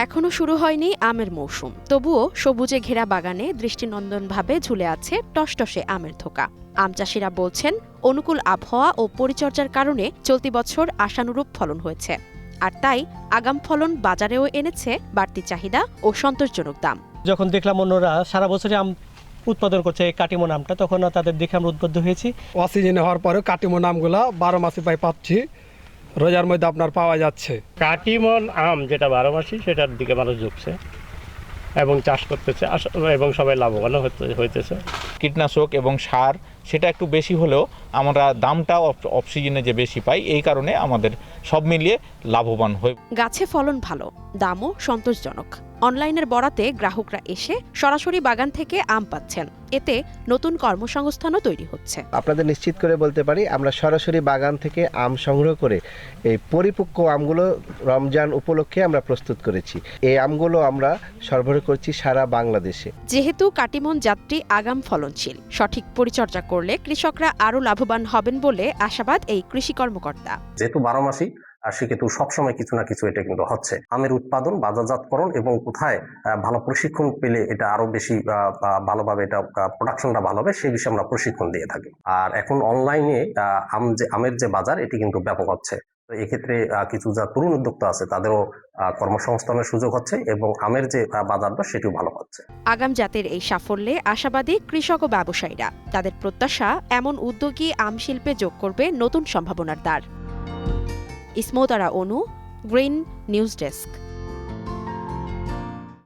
এখনো শুরু হয়নি আমের মৌসুম, তবুও সবুজে ঘেরা বাগানে দৃষ্টিনন্দনভাবে ঝুলে আছে টসটসে আমের থোকা। আম চাষিরা বলছেন, অনুকূল আবহাওয়া ও পরিচর্যার কারণে চলতি বছর আশানুরূপ ফলন হয়েছে। আর তাই আগাম ফলন বাজারেও এনেছে বাড়তি চাহিদা ও সন্তোষজনক দাম। যখন দেখলাম অন্যরা সারা বছরই আম উৎপাদন করছে কাটিমন আমটা, তখন তাদের দেখে আমরা উদ্বুদ্ধ হয়েছি। অসিজনে হওয়ার পরেও কাটিমন আমগুলো 12 মাসে পাচ্ছি, রোজার মধ্যে আপনার পাওয়া যাচ্ছে। কাটিমন আম যেটা 12 মাসি, সেটার দিকে মানুষ ঝুঁকছে এবং চাষ করতেছে এবং সবাই লাভবান হইতেছে। কীটনাশক এবং সার সেটা একটু বেশি হলেও আমরা দামটা অফ সিজনে যে বেশি পাই, এই কারণে আমাদের সব মিলিয়ে লাভবান হই। গাছে ফলন ভালো, দামও সন্তোষজনক। অনলাইনের বরাতে গ্রাহকরা এসে সরাসরি বাগান থেকে আম পাচ্ছেন, এতে নতুন কর্মসংস্থানও তৈরি হচ্ছে। আপনাদের নিশ্চিত করে বলতে পারি, আমরা সরাসরি বাগান থেকে আম সংগ্রহ করে এই পরিপক্ক আমগুলো রমজান উপলক্ষে আমরা প্রস্তুত করেছি। এই আমগুলো আমরা সরবরাহ করছি সারা বাংলাদেশে। যেহেতু কাটিমন জাতটি আগাম ফলনশীল, সঠিক পরিচর্যা করলে কৃষকরা আরও লাভবান হবেন বলে আশাবাদ এই কৃষি কর্মকর্তা। যেহেতু 12 মাসি আর সেক্ষেত্রে সবসময় কিছু না কিছু এটা কিন্তু হচ্ছে। আমের উৎপাদন, বাজারজাতকরণ এবং কোথায় ভালো প্রশিক্ষণ পেলে এটা আরো বেশি ভালোভাবে এটা প্রোডাকশনটা ভালো হবে, সেই বিষয়ে আমরা প্রশিক্ষণ দিয়ে থাকি। আর এখন অনলাইনে আমের যে বাজার, এটি কিন্তু ব্যাপক হচ্ছে। তো এক্ষেত্রে কিছু যা তরুণ উদ্যোক্তা আছে তাদেরও কর্মসংস্থানের সুযোগ হচ্ছে এবং আমের যে বাজারটা সেটিও ভালো হচ্ছে। আগাম জাতের এই সাফল্যে আশাবাদী কৃষক ও ব্যবসায়ীরা। তাদের প্রত্যাশা, এমন উদ্যোগী আম শিল্পে যোগ করবে নতুন সম্ভাবনার দ্বার। ইসমৌতারা অনু, গ্রিন নিউজ ডেস্ক।